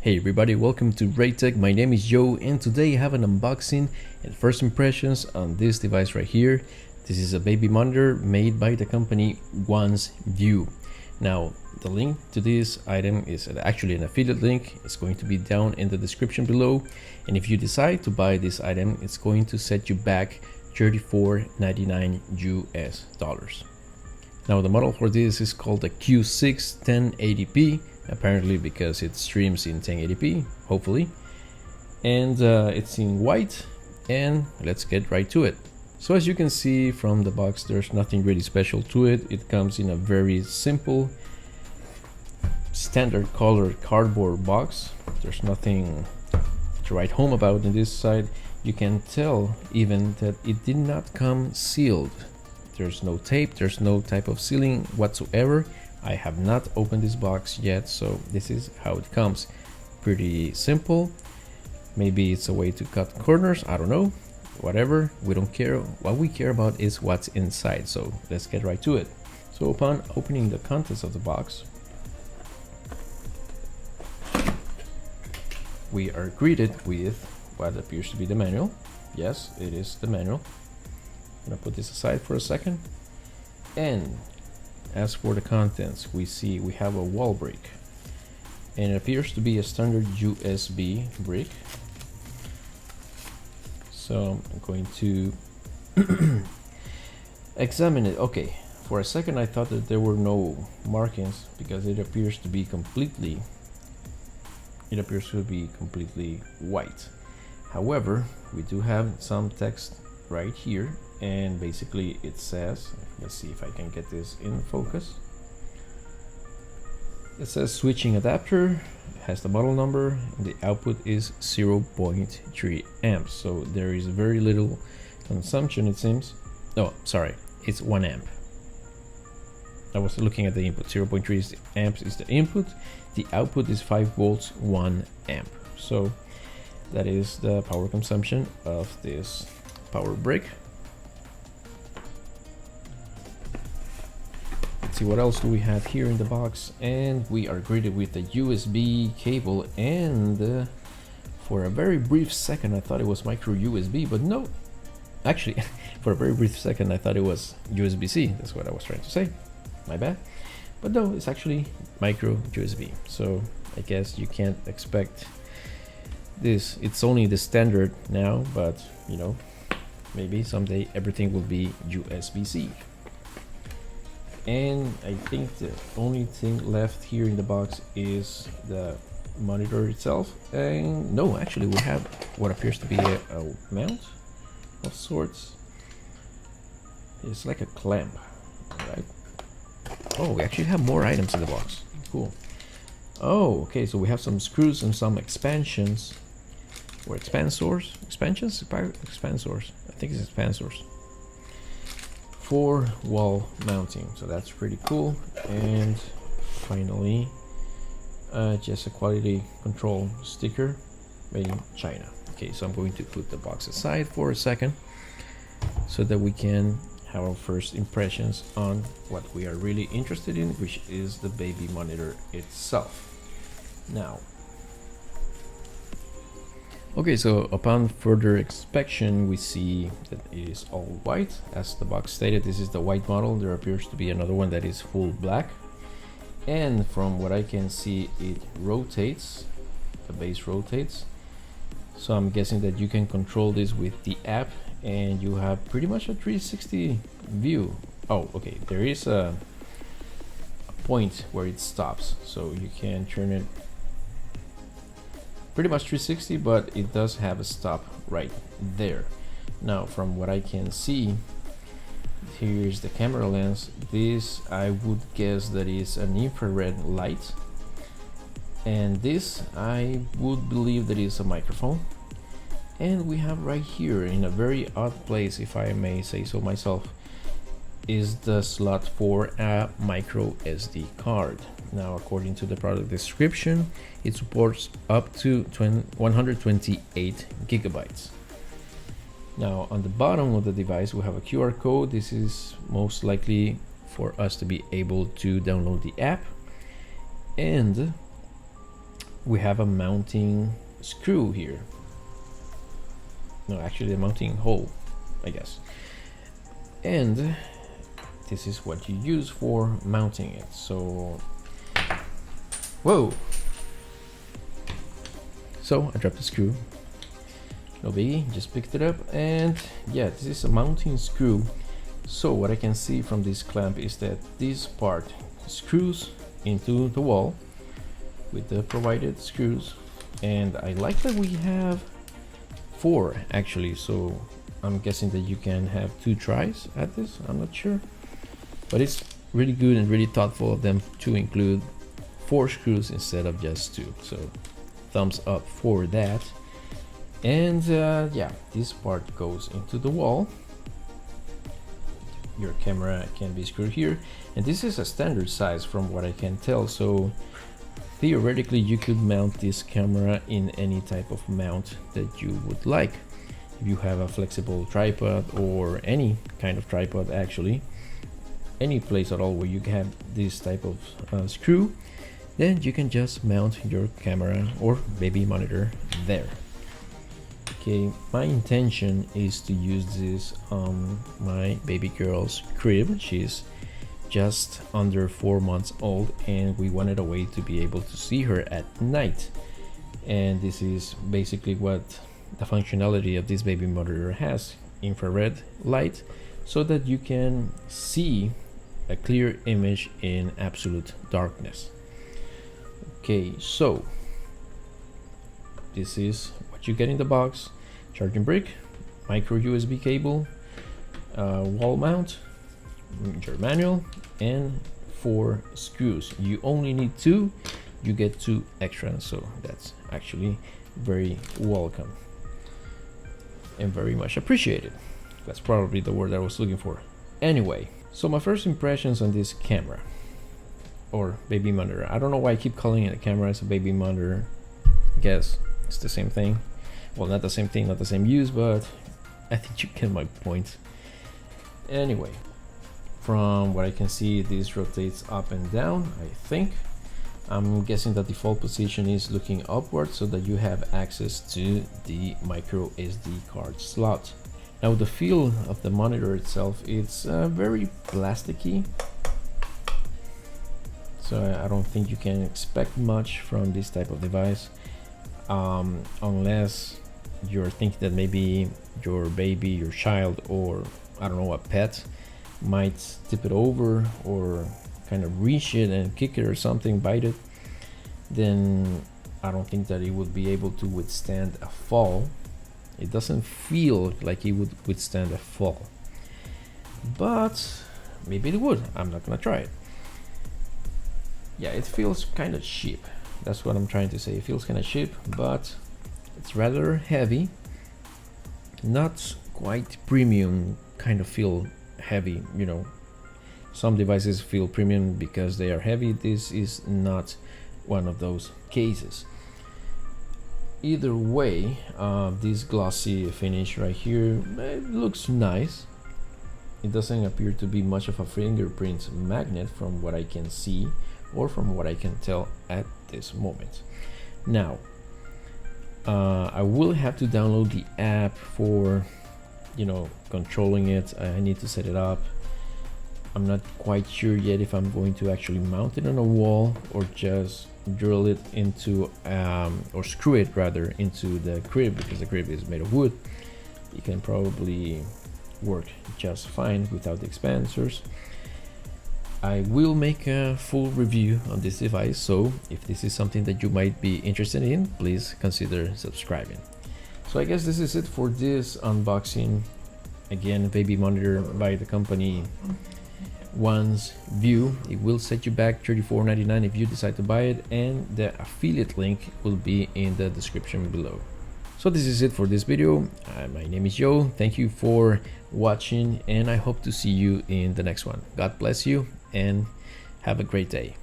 Hey everybody, welcome to REYTech. My name is Joe and today I have an unboxing and first impressions on this device right here. This is a baby monitor made by the company Wansview. Now the link to this item is actually an affiliate link. It's going to be down in the description below, and if you decide to buy this item, it's going to set you back $34.99 US. Now the model for this is called the Q6 1080p, apparently because it streams in 1080p, hopefully, and it's in white, and let's get right to it. So as you can see from the box, there's nothing really special to it. It comes in a very simple standard colored cardboard box. There's nothing to write home about in this side. You can tell even that it did not come sealed. There's no tape, there's no type of sealing whatsoever. I have not opened this box yet, so this is how it comes. Pretty simple. Maybe it's a way to cut corners, I don't know. Whatever, we don't care. What we care about is what's inside, so let's get right to it. So upon opening the contents of the box, we are greeted with what appears to be the manual. Yes, it is the manual. I'm gonna put this aside for a second. And as for the contents, we see we have a wall brick, and it appears to be a standard USB brick. So I'm going to examine it. Okay, for a second I thought that there were no markings because it appears to be completely white. However, we do have some text right here, and basically it says, let's see if I can get this in focus. It says switching adapter, has the model number, and the output is 0.3 amps, so there is very little consumption, it seems. Oh, sorry, it's 1 amp. I was looking at the input. 0.3 amps is the input, the output is 5 volts 1 amp. So that is the power consumption of this power brick. See what else do we have here in the box, and we are greeted with a USB cable, and for a very brief second I thought it was micro USB, but no, actually for a very brief second I thought it was USB-C. That's what I was trying to say, my bad. But no, it's actually micro USB, so I guess you can't expect this. It's only the standard now, but you know, maybe someday everything will be USB-C. And I think the only thing left here in the box is the monitor itself. And no, actually we have what appears to be a mount of sorts. It's like a clamp, right? Oh, we actually have more items in the box. Cool. Oh, okay, so we have some screws and some expansions, or expansors. Expansors. I think it's expansors for wall mounting, so that's pretty cool. And finally, just a quality control sticker made in China. Okay, so I'm going to put the box aside for a second so that we can have our first impressions on what we are really interested in, which is the baby monitor itself. Now, okay, so upon further inspection, we see that it is all white. As the box stated, this is the white model. There appears to be another one that is full black. And from what I can see, it rotates. The base rotates. So I'm guessing that you can control this with the app, and you have pretty much a 360 view. Oh, okay, there is a point where it stops, so you can turn it pretty much 360, but it does have a stop right there. Now from what I can see, here's the camera lens. This, I would guess that is an infrared light, and this I would believe that is a microphone. And we have right here, in a very odd place, if I may say so myself, is the slot for a micro SD card. Now, according to the product description, it supports up to 128 gigabytes. Now, on the bottom of the device, we have a QR code. This is most likely for us to be able to download the app. And we have a mounting screw here. No, actually a mounting hole, I guess. And this is what you use for mounting it. So, whoa! So I dropped the screw. No biggie, just picked it up, and yeah, this is a mounting screw. So what I can see from this clamp is that this part screws into the wall with the provided screws, and I like that we have 4 actually, so I'm guessing that you can have 2 tries at this. I'm not sure, but it's really good and really thoughtful of them to include 4 screws instead of just 2, so thumbs up for that. And yeah, this part goes into the wall. Your camera can be screwed here, and this is a standard size from what I can tell, so theoretically you could mount this camera in any type of mount that you would like. If you have a flexible tripod, or any kind of tripod actually, any place at all where you have this type of screw, then you can just mount your camera or baby monitor there. Okay, my intention is to use this on my baby girl's crib. She's just under 4 months old, and we wanted a way to be able to see her at night. And this is basically what the functionality of this baby monitor has: infrared light, so that you can see a clear image in absolute darkness. Okay, so this is what you get in the box: charging brick, micro USB cable, wall mount, your manual, and 4 screws. You only need 2, you get 2 extra, so that's actually very welcome and very much appreciated. That's probably the word I was looking for. Anyway, so my first impressions on this camera or baby monitor. I don't know why I keep calling it a camera. It's a baby monitor. I guess it's the same thing. Well, not the same thing, not the same use, but I think you get my point. Anyway, from what I can see, this rotates up and down, I think. I'm guessing the default position is looking upward so that you have access to the micro SD card slot. Now the feel of the monitor itself, it's very plasticky. So I don't think you can expect much from this type of device, unless you're thinking that maybe your baby, your child, or I don't know, a pet might tip it over or kind of reach it and kick it or something, bite it. Then I don't think that it would be able to withstand a fall. It doesn't feel like it would withstand a fall, but maybe it would. I'm not gonna try it. Yeah, it feels kind of cheap. That's what I'm trying to say. It feels kind of cheap, but it's rather heavy. Not quite premium kind of feel heavy, you know. Some devices feel premium because they are heavy. This is not one of those cases. Either way, this glossy finish right here, it looks nice. It doesn't appear to be much of a fingerprint magnet from what I can see or from what I can tell at this moment. Now, I will have to download the app for, you know, controlling it. I need to set it up. I'm not quite sure yet if I'm going to actually mount it on a wall or just drill it into, or screw it rather into the crib, because the crib is made of wood. It can probably work just fine without the expanders. I will make a full review on this device, so if this is something that you might be interested in, please consider subscribing. So I guess this is it for this unboxing. Again, baby monitor by the company Wansview. It will set you back $34.99 if you decide to buy it, and the affiliate link will be in the description below. So this is it for this video. My name is Joe. Thank you for watching, and I hope to see you in the next one. God bless you and have a great day.